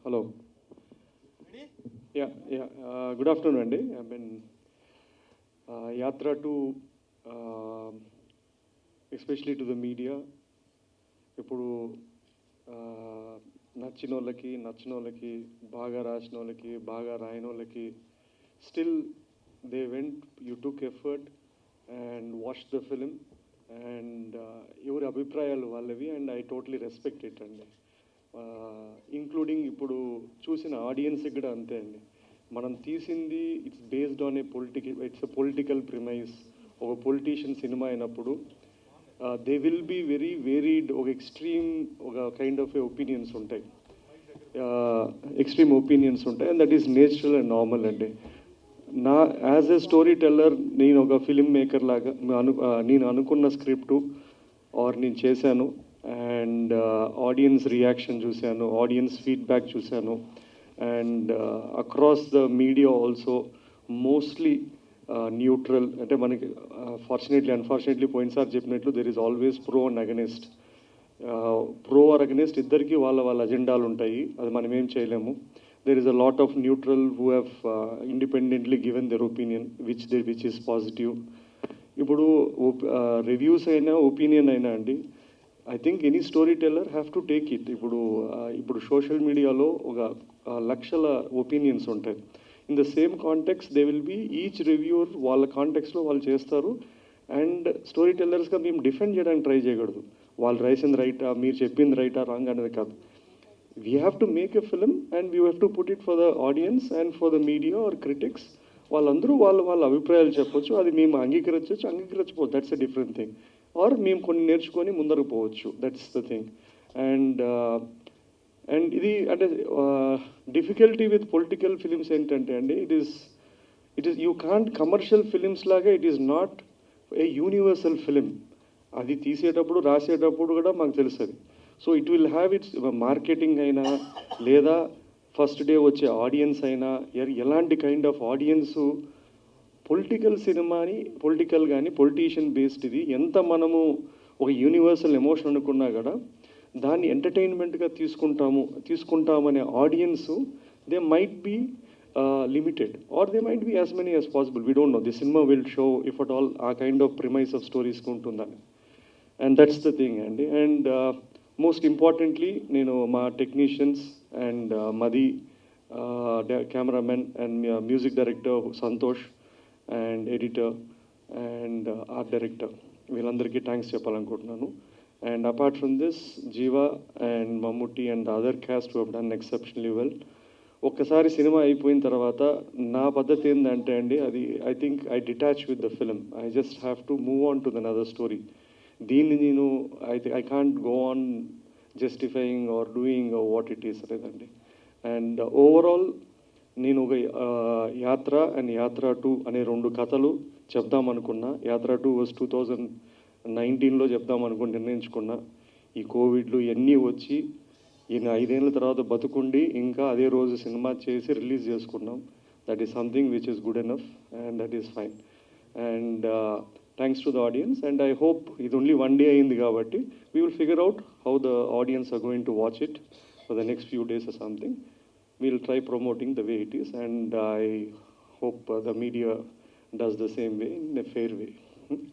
Hello. Yeah. Good afternoon, Andy. I've been Yatra to, especially to the media. ఇప్పుడు నచ్చినోళ్ళకి బాగా రాసిన వాళ్ళకి బాగా రాయని వాళ్ళకి still they went you took effort and watch the film and ఎవరి అభిప్రాయాలు వాళ్ళవి and I totally respect it అండి. ఇంక్లూడింగ్ ఇప్పుడు చూసిన ఆడియన్స్కి కూడా అంతే అండి. మనం తీసింది it's based on it's a political premise. ఒక పొలిటీషియన్ సినిమా అయినప్పుడు they will be very varied, ఒక ఒక కైండ్ ఆఫ్ ఒపీనియన్స్ ఉంటాయి, ఎక్స్ట్రీమ్ ఒపీనియన్స్ ఉంటాయి, and that is natural and normal అండి. యాజ్ ఎ స్టోరీ టెల్లర్ నేను ఒక ఫిల్మ్ మేకర్ లాగా నేను అనుకున్న స్క్రిప్టు నేను చేశాను అండ్ ఆడియన్స్ రియాక్షన్ చూశాను, ఆడియన్స్ ఫీడ్బ్యాక్ చూశాను and across the media also mostly neutral. అంటే మనకి అన్ఫార్చునేట్లీ పోయినసారి చెప్పినట్లు there is always pro and against. Pro or against ఇద్దరికి వాళ్ళ అజెండాలు ఉంటాయి, అది మనం ఏం చేయలేము. There is a lot of neutral who have independently given their opinion which is positive. ఇప్పుడు రివ్యూస్ అయినా ఒపీనియన్ అయినా అండి, I think any story teller have to take it. ఇప్పుడు సోషల్ మీడియాలో ఒక లక్షల ఒపీనియన్స్ ఉంటాయి. In the same context they will be each reviewer వాళ్ళ కాంటెక్స్లో వాళ్ళు చేస్తారు అండ్ స్టోరీ టెల్లర్స్గా మేము డిఫెండ్ చేయడానికి ట్రై చేయకూడదు. వాళ్ళు రాసింది రైటా, మీరు చెప్పింది రైటా, రాంగ్ అనేది కాదు. We have to make a film and we have to put it for the audience and for the media or critics. వాళ్ళందరూ వాళ్ళ అభిప్రాయాలు చెప్పొచ్చు, అది మేము అంగీకరించకపోవచ్చు, that's a different thing. Or మేము కొన్ని నేర్చుకొని ముందరకు పోవచ్చు, దట్స్ ద థింగ్. అండ్ ఇది అంటే డిఫికల్టీ విత్ పొలిటికల్ ఫిలిమ్స్ ఏంటంటే అండి, it is you can't commercial films లాగా it is not a universal film. అది తీసేటప్పుడు రాసేటప్పుడు కూడా మాకు తెలుస్తుంది. So it will have its marketing అయినా లేదా ఫస్ట్ డే వచ్చే ఆడియన్స్ అయినా ఎలాంటి కైండ్ ఆఫ్ ఆడియన్సు పొలిటికల్ సినిమాని కానీ పొలిటీషియన్ బేస్డ్ ఇది ఎంత మనము ఒక యూనివర్సల్ ఎమోషన్ అనుకున్నా కూడా దాన్ని ఎంటర్టైన్మెంట్గా తీసుకుంటామనే audience they might be limited or they might be as many as possible. We don't know the cinema will show if at all a kind of premise of స్టోరీస్కి ఉంటుందని. అండ్ దట్స్ ద థింగ్ అండి. And most importantly నేను మా technicians and మది cameraman and music director Santosh and editor and art director వీళ్ళందరికీ thanks చెప్పాలనుకుంటున్నాను. And apart from this Jiiva and Mammootty and other cast who have done exceptionally well. ఒక్కసారి cinema అయిపోయిన తర్వాత నా పద్ధతి ఏంటంటే అండి, అది I think I detach with the film. I just have to move on to then other story. దీన్ని నేను I can't go on justifying or doing what it is లేదండి. అండ్ ఓవరాల్ నేను ఒక యాత్ర అండ్ యాత్ర 2 అనే 2 కథలు చెప్దామనుకున్నా. యాత్ర 2 వాజ్ 2019లో చెప్దామనుకుని నిర్ణయించుకున్నా. ఈ కోవిడ్లు ఇవన్నీ వచ్చి ఈయన 5 ఏళ్ళ తర్వాత బతుకుండి ఇంకా అదే రోజు సినిమా చేసి రిలీజ్ చేసుకున్నాం. That is something which is good enough and that is fine. And thanks to the audience and I hope ఇది ఓన్లీ 1 డే అయింది కాబట్టి we will figure out how the audience are going to watch it for the next few days or something. We'll try promoting the way it is and I hope the media does the same way in a fair way.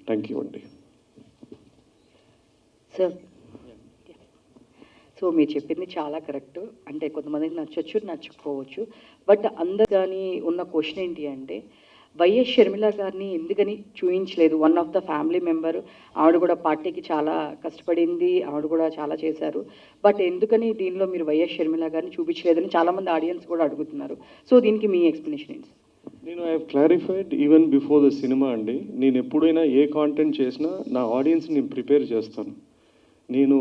Thank you, Andy. Sir. So మీరు చెప్పింది చాలా correct. అంటే కొంతమందికి నచ్చచ్చు, నచ్చకపోవచ్చు. But అందరు కానీ ఉన్న question ఏంటి అంటే, వైఎస్ షర్మిల గారిని ఎందుకని చూయించలేదు? One of the family member, ఆవిడ కూడా పార్టీకి చాలా కష్టపడింది, ఆవిడ కూడా చాలా చేశారు. బట్ ఎందుకని దీనిలో మీరు వైఎస్ షర్మిల గారిని చూపించలేదని చాలామంది ఆడియన్స్ కూడా అడుగుతున్నారు. సో దీనికి మీ ఎక్స్ప్లెనేషన్ ఏంటి? నేను I have clarified even before the cinema అండి. నేను ఎప్పుడైనా ఏ కాంటెంట్ చేసినా నా ఆడియన్స్ని నేను ప్రిపేర్ చేస్తాను. నేను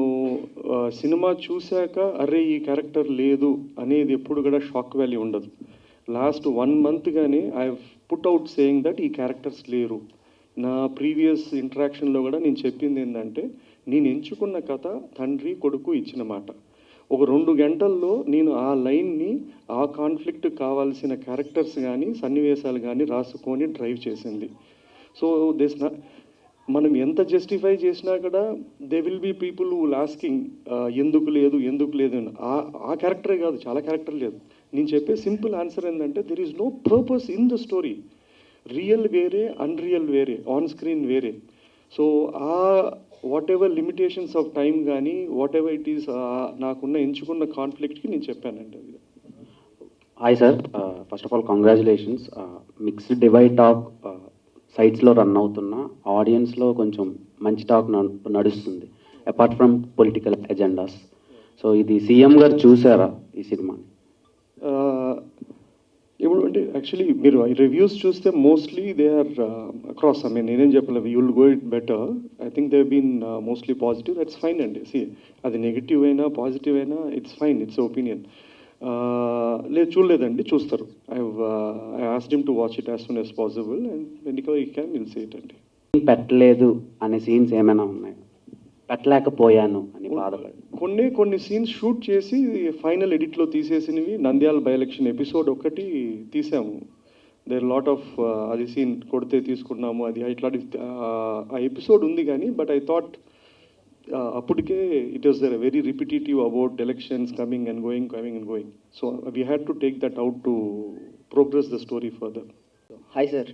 సినిమా చూశాక అరే ఈ క్యారెక్టర్ లేదు అనేది ఎప్పుడు కూడా షాక్ వాల్యూ ఉండదు. లాస్ట్ 1 month కానీ I put out saying that ఈ క్యారెక్టర్స్ లేరు. నా ప్రీవియస్ ఇంటరాక్షన్లో కూడా నేను చెప్పింది ఏంటంటే, నేను ఎంచుకున్న కథ తండ్రి కొడుకు ఇచ్చిన మాట. ఒక 2 గంటల్లో నేను ఆ లైన్ని ఆ కాన్ఫ్లిక్ట్ కావాల్సిన క్యారెక్టర్స్ కానీ సన్నివేశాలు కానీ రాసుకొని డ్రైవ్ చేసింది. సో మనం ఎంత జస్టిఫై చేసినా కూడా they will be people who asking ఎందుకు లేదు అని ఆ క్యారెక్టరే కాదు, చాలా క్యారెక్టర్ లేదు. నేను చెప్పే సింపుల్ ఆన్సర్ ఏంటంటే there is no purpose in the story. Real వేరే, అన్రియల్ వేరే, ఆన్ స్క్రీన్ వేరే. So uh whatever limitations of time కానీ వాట్ ఎవర్ ఇట్ ఈస్ నాకున్న ఎంచుకున్న కాన్ఫ్లిక్ట్కి నేను చెప్పానండి అది. Hi sir, first of all congratulations. Mixed divide talk సైట్స్లో రన్ అవుతున్న ఆడియన్స్లో కొంచెం మంచి టాక్ నడుస్తుంది apart from political agendas. So ఇది సీఎం గారు చూసారా ఈ సినిమాని? ఇప్పుడు అంటే యాక్చువల్లీ మీరు రివ్యూస్ చూస్తే mostly they are across. I mean నేనేం చెప్పలేదు, you will go it better. I think they been mostly positive. That's fine అండి. సి అది నెగిటివ్ అయినా పాజిటివ్ అయినా ఇట్స్ ఫైన్, ఇట్స్ ఒపీనియన్. లేదు చూడలేదండి, చూస్తారు. I asked him to watch it as soon as possible and when you can will see it అండి. పెట్టలేదు అనే సీన్స్ ఏమైనా ఉన్నాయి? పెట్టలేకపోయాను అని బాధపడి కొన్ని సీన్స్ షూట్ చేసి ఫైనల్ ఎడిట్లో తీసేసినవి. నంద్యాల బై ఎలక్షన్ ఎపిసోడ్ ఒకటి తీసాము. దేర్ లాట్ ఆఫ్ అది సీన్ కొడితే తీసుకున్నాము, అది ఇట్లాంటి ఆ ఎపిసోడ్ ఉంది కానీ బట్ ఐ థాట్ అప్పటికే it was very repetitive about elections coming and going. So we had to take that out to progress the story further. Hi sir.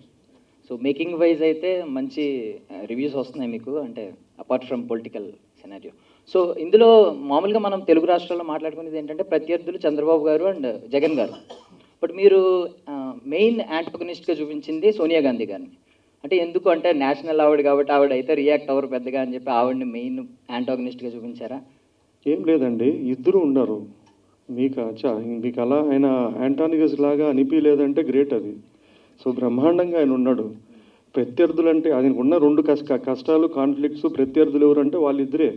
So making wise అయితే మంచి రివ్యూస్ వస్తున్నాయి మీకు, అంటే apart from political scenario. So ఇందులో మామూలుగా మనం తెలుగు రాష్ట్రాల్లో మాట్లాడుకునేది ఏంటంటే ప్రత్యర్థులు చంద్రబాబు గారు అండ్ జగన్ గారు. బట్ మీరు మెయిన్ యాంటగనిస్ట్గా చూపించింది సోనియా గాంధీ గారిని. అంటే ఎందుకు అంటే నేషనల్ ఆవిడ కాబట్టి ఆవిడ అయితే రియాక్ట్ అవ్వరు పెద్దగా అని చెప్పి ఆవిడని మెయిన్ యాంటగనిస్ట్గా చూపించారా? ఏం లేదండి, ఇద్దరు ఉన్నారు. మీకు అలా ఆయన యాంటానిగస్ లాగా అనిపించలేదంటే గ్రేట్ అది. సో బ్రహ్మాండంగా ఆయన ఉన్నాడు. ప్రత్యర్థులు అంటే ఆయనకు ఉన్న రెండు కష్టాలు, కాన్ఫ్లిక్ట్స్. ప్రత్యర్థులు ఎవరంటే వాళ్ళిద్దరే.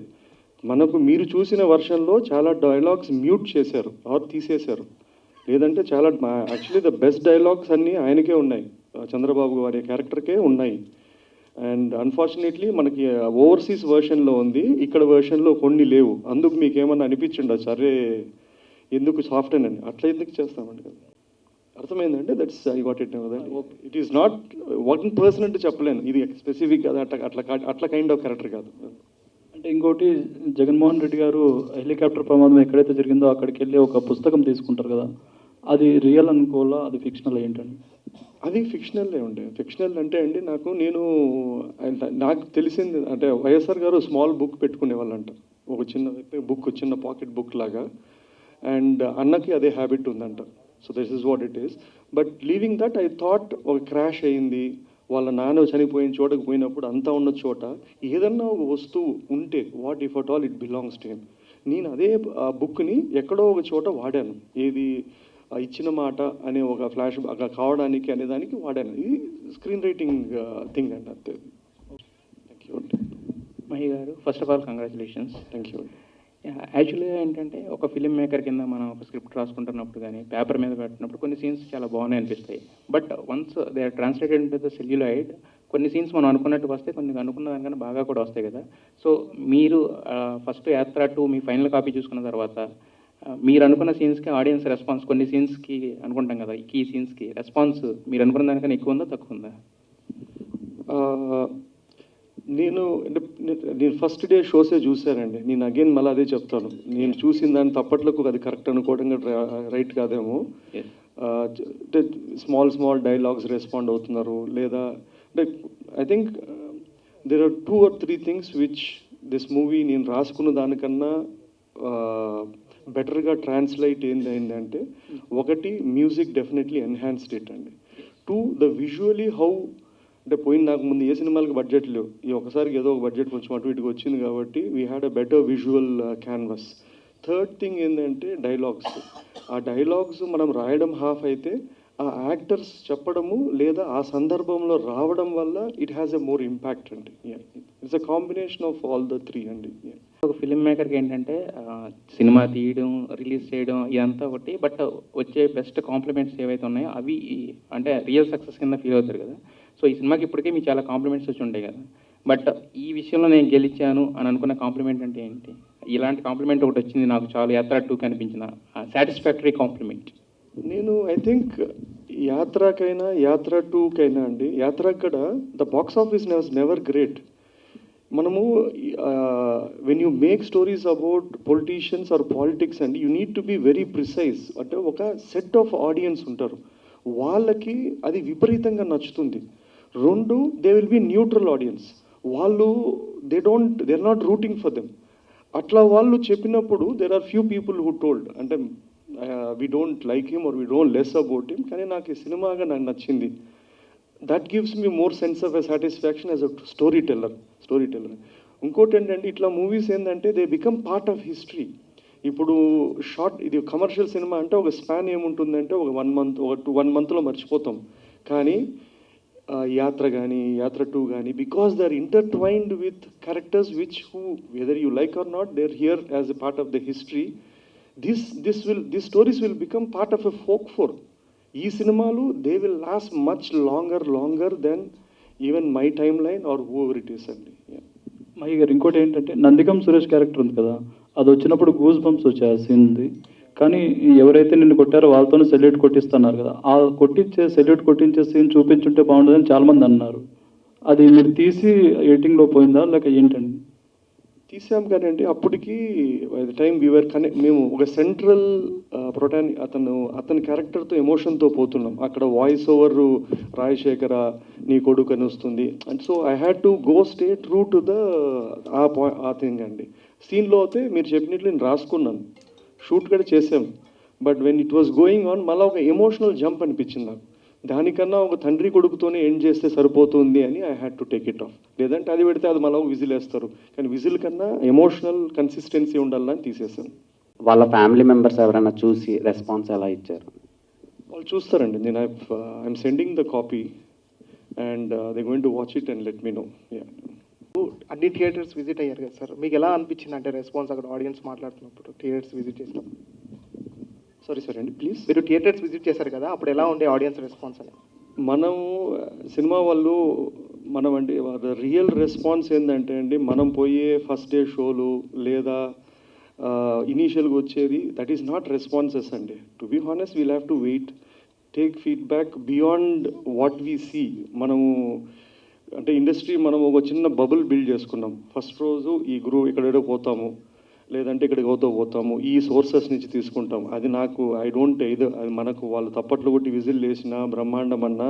మనకు మీరు చూసిన వర్షన్లో చాలా డైలాగ్స్ మ్యూట్ చేశారు ఆర్ తీసేశారు. లేదంటే చాలా యాక్చువల్లీ ద బెస్ట్ డైలాగ్స్ అన్నీ ఆయనకే ఉన్నాయి, చంద్రబాబు గారి క్యారెక్టర్కే ఉన్నాయి. అండ్ అన్ఫార్చునేట్లీ మనకి ఓవర్సీస్ వర్షన్లో ఉంది, ఇక్కడ వర్షన్లో కొన్ని లేవు. అందుకు మీకు ఏమన్నా అనిపించిండదు, సరే ఎందుకు సాఫ్ట్ అని అట్లా ఎందుకు చేస్తామండి కదా. అర్థమైందంటే that's I what it. It is not 1% అంటే చెప్పలేను, ఇది స్పెసిఫిక్ అది అట్లా కైండ్ ఆఫ్ క్యారెక్టర్ కాదు. అంటే ఇంకోటి, జగన్మోహన్ రెడ్డి గారు హెలికాప్టర్ ప్రమాదం ఎక్కడైతే జరిగిందో అక్కడికి వెళ్ళి ఒక పుస్తకం తీసుకుంటారు కదా, అది రియల్ అనుకోవాలా, అది ఫిక్షనల్ ఏంటండి? అది ఫిక్షనల్లే ఉండే. ఫిక్షనల్ అంటే అండి నాకు తెలిసింది అంటే వైఎస్ఆర్ గారు స్మాల్ బుక్ పెట్టుకునే వాళ్ళంట, ఒక చిన్న బుక్, చిన్న పాకెట్ బుక్ లాగా. అండ్ అన్నకి అదే హ్యాబిట్ ఉందంట. So this is what it is. But leaving that I thought ఒక క్రాష్ అయింది, వాళ్ళ నాన్న చనిపోయిన చోటకు పోయినప్పుడు అంతా ఉన్న చోట ఏదన్నా ఒక వస్తువు ఉంటే what if at all it belongs to him. నేను అదే బుక్ని ఎక్కడో ఒక చోట వాడాను. ఏది ఇచ్చిన మాట అనే ఒక ఫ్లాష్ కావడానికి అనే దానికి వాడాను. ఇది స్క్రీన్ రైటింగ్ థింగ్ అండి, అంతే. థ్యాంక్ యూ అండి. మహి గారు, first of all congratulations. Thank you అండి. యాక్చువల్గా ఏంటంటే ఒక ఫిలిం మేకర్ కింద మనం ఒక స్క్రిప్ట్ రాసుకుంటున్నప్పుడు కానీ పేపర్ మీద పెట్టినప్పుడు కొన్ని సీన్స్ చాలా బాగున్నాయి అనిపిస్తాయి. But once they are translated into the celluloid, కొన్ని సీన్స్ మనం అనుకున్నట్టు వస్తాయి, కొన్ని అనుకున్న దానికన్నా బాగా కూడా వస్తాయి కదా. సో మీరు ఫస్ట్ యాత్ర 2 మీ ఫైనల్ కాపీ చూసుకున్న తర్వాత మీరు అనుకున్న సీన్స్కి ఆడియన్స్ రెస్పాన్స్, కొన్ని సీన్స్కి అనుకుంటాం కదా, ఈ సీన్స్కి రెస్పాన్స్ మీరు అనుకున్న దానికన్నా ఎక్కువ ఉందా తక్కువ ఉందా? నేను ఫస్ట్ డే షోసే చూశానండి. నేను అగైన్ మళ్ళీ అదే చెప్తాను, నేను చూసిన దాన్ని తప్పట్లకు అది కరెక్ట్ అనుకోవడం రైట్ కాదేమో. అంటే స్మాల్ డైలాగ్స్ రెస్పాండ్ అవుతున్నారు లేదా అంటే I think there are 2 or 3 things which this movie నేను రాసుకున్న దానికన్నా బెటర్గా ట్రాన్స్లేట్ ఏంటంటే, ఒకటి మ్యూజిక్ డెఫినెట్లీ ఎన్హాన్స్డ్ ఇట్ అండి. 2 ద విజువలీ హౌ అంటే నాకు ముందు ఏ సినిమాలకు బడ్జెట్ లేవు, ఈ ఒకసారికి ఏదో ఒక బడ్జెట్ కొంచెం అటు ఇటుకు వచ్చింది కాబట్టి we had a better visual canvas. Third thing ఏంటంటే డైలాగ్స్. ఆ డైలాగ్స్ మనం రాయడం హాఫ్ అయితే ఆ యాక్టర్స్ చెప్పడము లేదా ఆ సందర్భంలో రావడం వల్ల it has a more impact అండి. It's a combination of all the 3 అండి. ఒక ఫిలిం మేకర్కి ఏంటంటే సినిమా తీయడం, రిలీజ్ చేయడం ఇదంతా ఒకటి, బట్ వచ్చే బెస్ట్ కాంప్లిమెంట్స్ ఏవైతే ఉన్నాయో అవి అంటే రియల్ సక్సెస్ కింద ఫీల్ అవుతారు కదా. సో ఈ సినిమాకి ఇప్పటికే మీకు చాలా కాంప్లిమెంట్స్ వచ్చి ఉంటాయి కదా, బట్ ఈ విషయంలో నేను గెలిచాను అని అనుకున్న కాంప్లిమెంట్ అంటే ఏంటి? ఇలాంటి కాంప్లిమెంట్ ఒకటి వచ్చింది నాకు చాలు యాత్ర 2 కనిపించిన సాటిస్ఫాక్టరీ కాంప్లిమెంట్. నేను ఐ థింక్ యాత్రకైనా యాత్ర 2కైనా అండి, యాత్ర కూడా the box office was never great. మనము when you make stories about politicians or politics and you need to be very precise. అంటే ఒక సెట్ ఆఫ్ ఆడియన్స్ ఉంటారు, వాళ్ళకి అది విపరీతంగా నచ్చుతుంది. రెండు, they will be neutral audience, వాళ్ళు they are not rooting for them. అట్లా వాళ్ళు చెప్పినప్పుడు there are few people who told అంటే we don't like him or we don't less about him, కానీ నాకు ఈ సినిమాగా నాకు నచ్చింది. That gives me more sense of a satisfaction as a storyteller. ఇంకోటి ఏంటంటే ఇట్లా మూవీస్ ఏంటంటే they become part of history. ఇప్పుడు ఇది కమర్షియల్ సినిమా అంటే ఒక స్పాన్ ఏముంటుందంటే ఒక 1 month, 1 monthలో మర్చిపోతాం. కానీ యాత్ర కానీ యాత్ర 2 కానీ, because they are intertwined with characters which who whether you like or not, they are here as a part of the history. This stories will become part of a folklore. ఈ సినిమాలు they will last much longer than even my timeline or whoever it is అండి. మహి గారు, ఇంకోటి ఏంటంటే Nandigam Suresh character ఉంది కదా, అది వచ్చినప్పుడు గూస్ బంప్స్ వచ్చాయి ఆ సీన్ది. కానీ ఎవరైతే నిన్ను కొట్టారో వాళ్ళతోనే సెల్యూట్ కొట్టిస్తున్నారు కదా, ఆ సెల్యూట్ కొట్టించే సీన్ చూపించుంటే బాగుంటుందని చాలామంది అన్నారు. అది మీరు తీసి ఎడిటింగ్లో పోయిందా లేక ఏంటండి? తీసాం కానీ అండి, అప్పటికి బై ద టైమ్ వీఆర్ మేము ఒక సెంట్రల్ అతని క్యారెక్టర్తో ఎమోషన్తో పోతున్నాం. అక్కడ వాయిస్ ఓవర్ రాజశేఖర నీ కొడుకు అని వస్తుంది. And so I had to go stay true to the ఆ థింగ్ అండి. సీన్లో అయితే మీరు చెప్పినట్లు నేను రాసుకున్నాను, షూట్ కూడా చేసాం. But when it was going on మళ్ళీ ఒక ఎమోషనల్ జంప్ అనిపించింది నాకు. దానికన్నా ఒక తండ్రి కొడుకుతోనే ఎండ్ చేస్తే సరిపోతుంది అని I had to take it of. లేదంటే అది పెడితే అది మళ్ళీ విజిల్ వేస్తారు, కానీ విజిల్ కన్నా ఎమోషనల్ కన్సిస్టెన్సీ ఉండాలని తీసేసాను. వాళ్ళ ఫ్యామిలీ మెంబర్స్ ఎవరైనా చూసి రెస్పాన్స్ ఎలా ఇచ్చారు? వాళ్ళు చూస్తారండి. నేను I'm sending the copy and they going to watch it and let me know. అన్ని థియేటర్స్ విజిట్ అయ్యారు కదా సార్, మీకు ఎలా అనిపించింది అంటే రెస్పాన్స్ అక్కడ ఆడియన్స్ మాట్లాడుతున్నప్పుడు థియేటర్స్ విజిట్ చేసినప్పుడు? సారీ అండి ప్లీజ్. మీరు థియేటర్స్ విజిట్ చేశారు కదా, అప్పుడు ఎలా ఉండే ఆడియన్స్ రెస్పాన్స్ అని? మనం సినిమా వాళ్ళు అంటే రియల్ రెస్పాన్స్ ఏంటంటే అండి, మనం పోయే ఫస్ట్ డే షోలు లేదా ఇనీషియల్గా వచ్చేది దట్ ఈస్ నాట్ రెస్పాన్సెస్ అండి. To be honest we'll have to wait, take feedback beyond what we see. మనము అంటే ఇండస్ట్రీ మనం ఒక చిన్న బబుల్ బిల్డ్ చేసుకున్నాం. ఫస్ట్ రోజు ఈ ఇక్కడేడో పోతాము, లేదంటే ఇక్కడికి పోతాము, ఈ సోర్సెస్ నుంచి తీసుకుంటాం. అది నాకు ఐ డోంట్ అది మనకు వాళ్ళు తప్పట్లు కొట్టి విజిల్ వేసినా బ్రహ్మాండం అన్నా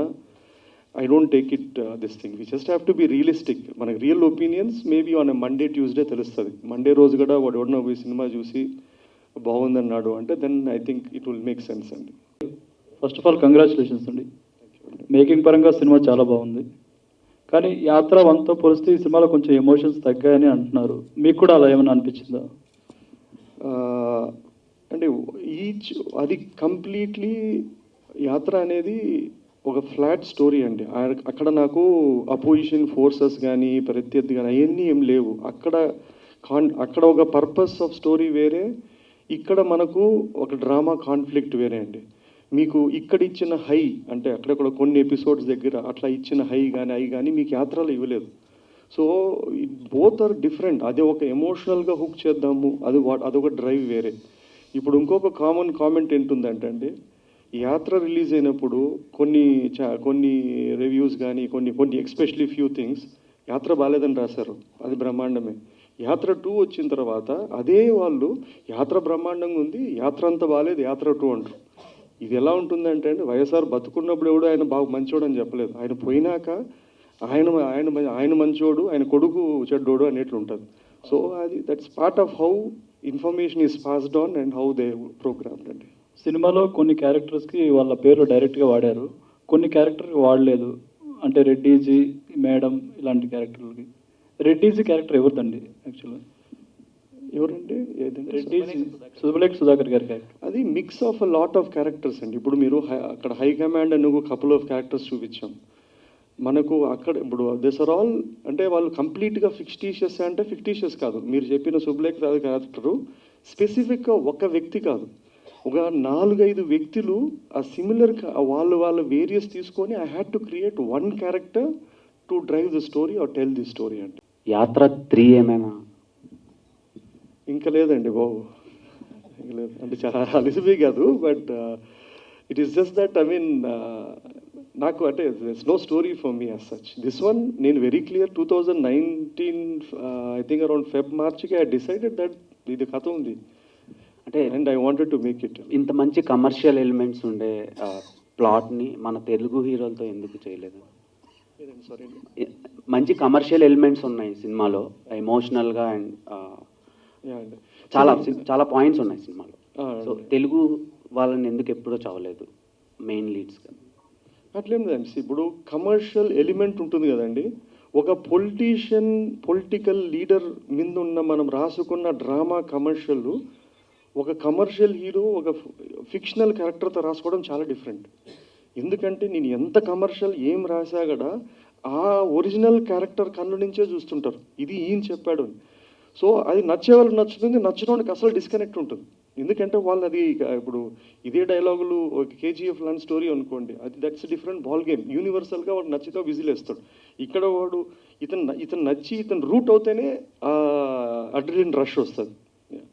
I don't take it this thing. We just have to be realistic. మనకి real opinions maybe on Monday Tuesday తెలుస్తుంది. మండే రోజు కూడా వాడు ఎవడన్నా పోయి సినిమా చూసి బాగుందన్నాడు అంటే then I think it will make sense అండి. ఫస్ట్ ఆఫ్ ఆల్ కంగ్రాచులేషన్స్ అండి. మేకింగ్ పరంగా సినిమా చాలా బాగుంది, కానీ యాత్ర 1తో పోలిస్తే ఈ సినిమాలో కొంచెం ఎమోషన్స్ తగ్గాయని అంటున్నారు. మీకు కూడా అలా ఏమైనా అనిపించిందా? అంటే అది కంప్లీట్లీ యాత్ర అనేది ఒక ఫ్లాట్ స్టోరీ అండి. అక్కడ నాకు అపోజిషన్ ఫోర్సెస్ కానీ ప్రత్యర్థి కానీ అవన్నీ ఏం లేవు. అక్కడ ఒక పర్పస్ ఆఫ్ స్టోరీ వేరే, ఇక్కడ మనకు ఒక డ్రామా కాన్ఫ్లిక్ట్ వేరే అండి. మీకు ఇక్కడ ఇచ్చిన హై అంటే అక్కడక్కడ కొన్ని ఎపిసోడ్స్ దగ్గర అట్లా ఇచ్చిన హై కానీ మీకు యాత్రలో ఇవ్వలేదు. So both are different. అది ఒక ఎమోషనల్గా హుక్ చేద్దాము, అదొక డ్రైవ్ వేరే. ఇప్పుడు ఇంకొక కామన్ కామెంట్ ఏంటుందంటే అండి, యాత్ర రిలీజ్ అయినప్పుడు కొన్ని రివ్యూస్ కానీ కొన్ని ఎక్స్పెషలీ ఫ్యూ థింగ్స్ యాత్ర బాగాలేదని రాశారు, అది బ్రహ్మాండమే. యాత్ర 2 వచ్చిన తర్వాత అదే వాళ్ళు యాత్ర బ్రహ్మాండంగా ఉంది, యాత్ర అంతా బాగాలేదు, యాత్ర 2 అంటారు. ఇది ఎలా ఉంటుందంటే అండి, వైఎస్ఆర్ బతుకున్నప్పుడు ఎవడో ఆయన బాగా మంచోడు అని చెప్పలేదు, ఆయన పోయినాక ఆయన మంచోడు, ఆయన కొడుకు చెడ్డోడు అనేట్లు ఉంటుంది. సో అది that's part of how information is passed on and how they programmed అండి. సినిమాలో కొన్ని క్యారెక్టర్స్కి వాళ్ళ పేర్లు డైరెక్ట్గా వాడారు, కొన్ని క్యారెక్టర్కి వాడలేదు. అంటే రెడ్డీజీ, మేడం ఇలాంటి క్యారెక్టర్లకి. రెడ్డీజీ క్యారెక్టర్ ఎవరిదండి యాక్చువల్గా? ఎవరండి? రెడ్డీజీ సుధాకర్ గారి క్యారెక్టర్. అది mix of a lot of characters అండి. ఇప్పుడు మీరు అక్కడ హై కమాండ్ అని కపుల్ ఆఫ్ క్యారెక్టర్స్ చూపించాం మనకు. అక్కడ ఇప్పుడు దిస్ ఆర్ ఆల్ అంటే వాళ్ళు కంప్లీట్గా ఫిక్టీషియస్ అంటే ఫిక్టీషియస్ కాదు. మీరు చెప్పిన సుబ్లేఖ్ క్యారెక్టరు స్పెసిఫిక్గా ఒక వ్యక్తి కాదు, ఒక 4-5 వ్యక్తులు ఆ సిమిలర్ వాళ్ళ వేరియస్ తీసుకొని I had to create one character to drive the story or tell the story అండి. యాత్ర 3 ఏమైనా? ఇంకా లేదండి బాబు, ఇంకా లేదు. అంటే చాలా అలిసిపోయి కాదు, but it is just that I mean నాకు అంటే it's no story for me as such. This one నేను very clear 2019 I think around మార్చ్కి ఐ డిసైడెడ్ దట్ ఇది కథ ఉంది అంటే and I wanted to make it. ఇంత మంచి కమర్షియల్ ఎలిమెంట్స్ ఉండే ప్లాట్ని మన తెలుగు హీరోలతో ఎందుకు చేయలేదు? సారీ మంచి కమర్షియల్ ఎలిమెంట్స్ ఉన్నాయి సినిమాలో, ఎమోషనల్గా అండ్ అండి. చాలా పాయింట్స్ ఉన్నాయి సినిమాలో. సో అండి. తెలుగు వాళ్ళని ఎందుకు ఎప్పుడూ చదవలేదు మెయిన్ లీడ్స్గా? అట్లేం లేదండి. ఇప్పుడు కమర్షియల్ ఎలిమెంట్ ఉంటుంది కదండి. ఒక పొలిటికల్ లీడర్ మీద ఉన్న మనం రాసుకున్న డ్రామా కమర్షియల్, ఒక కమర్షియల్ హీరో ఒక ఫిక్షనల్ క్యారెక్టర్తో రాసుకోవడం చాలా డిఫరెంట్. ఎందుకంటే నేను ఎంత కమర్షియల్ ఏం రాసా కూడా ఆ ఒరిజినల్ క్యారెక్టర్ కన్ను నుంచే చూస్తుంటారు, ఇది ఈయన చెప్పాడు అని. సో అది నచ్చే వాళ్ళకి నచ్చుతుంది, నచ్చినోడికి అసలు డిస్కనెక్ట్ ఉంటుంది. ఎందుకంటే వాళ్ళు అది ఇప్పుడు ఇదే డైలాగులు ఒక కేజీఎఫ్ లాంటి స్టోరీ అనుకోండి, అది దట్స్ డిఫరెంట్ బాల్ గేమ్. యూనివర్సల్గా వాడు నచ్చితే విజిల్ వేస్తాడు. ఇక్కడ వాడు ఇతను నచ్చి ఇతను రూట్ అవుతేనే అడ్రిలిన్ రష్ వస్తుంది.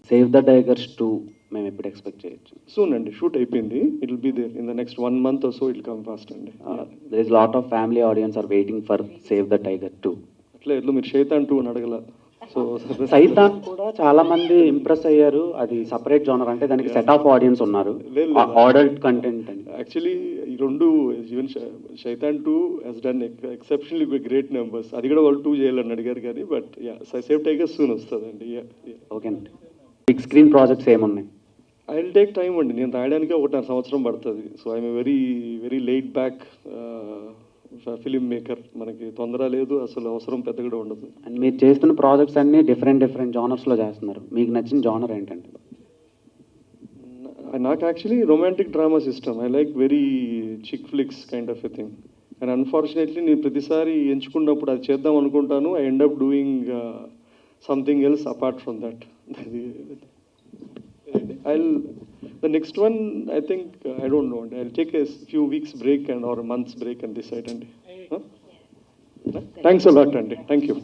సేవ్ ద టైగర్స్ 2 మేము ఎప్పుడు ఎక్స్పెక్ట్ చేయొచ్చు? సూన్ అండి, షూట్ అయిపోయింది. It will be there in the next 1 month or so, it come fast అండి. There is lot of family audience are waiting for save the tiger 2. అట్లా ఎట్లా మీరు శైతాన్ 2 అని అడగల. సో సైతాన్ కూడా చాలా మంది ఇంప్రెస్ అయ్యారు. అది సపరేట్ జోనర్, అంటే దానికి సెట్ ఆఫ్ ఆడియన్స్ ఉన్నారు, అడల్ట్ కంటెంట్ అని. యాక్చువల్లీ ఈ రెండు even Shaitan 2 he's done exceptionally great numbers. అది కూడా వాళ్ళు 2 చేయాలని అడిగారు కానీ, బట్ సేవ్ టైగర్ సూన్ వస్తుందండి. ఓకే అండి. బిగ్ స్క్రీన్ ప్రాజెక్ట్స్ ఏమున్నాయి? ఐ విల్ టేక్ టైం అండి. నేను రాయడానికి 1.5 సంవత్సరం పడుతుంది. So I'm very laid back filmmaker. మనకి తొందర లేదు, అసలు అవసరం పెద్ద కూడా ఉండదు. అండ్ మీరు చేస్తున్న ప్రాజెక్ట్స్ అన్ని డిఫరెంట్ జానర్స్లో చేస్తున్నారు. మీకు నచ్చిన జానర్ ఏంటంటే? నాకు యాక్చువల్లీ రొమాంటిక్ డ్రామాస్ ఇష్టం. I like very chick flicks kind of a thing. And unfortunately నేను ప్రతిసారి ఎంచుకున్నప్పుడు అది చేద్దాం అనుకుంటాను, I end up doing something else apart from that. The next one, I think, I don't know. I'll take a few weeks break or a month's break and decide. Thanks a lot, Andy. Thank you.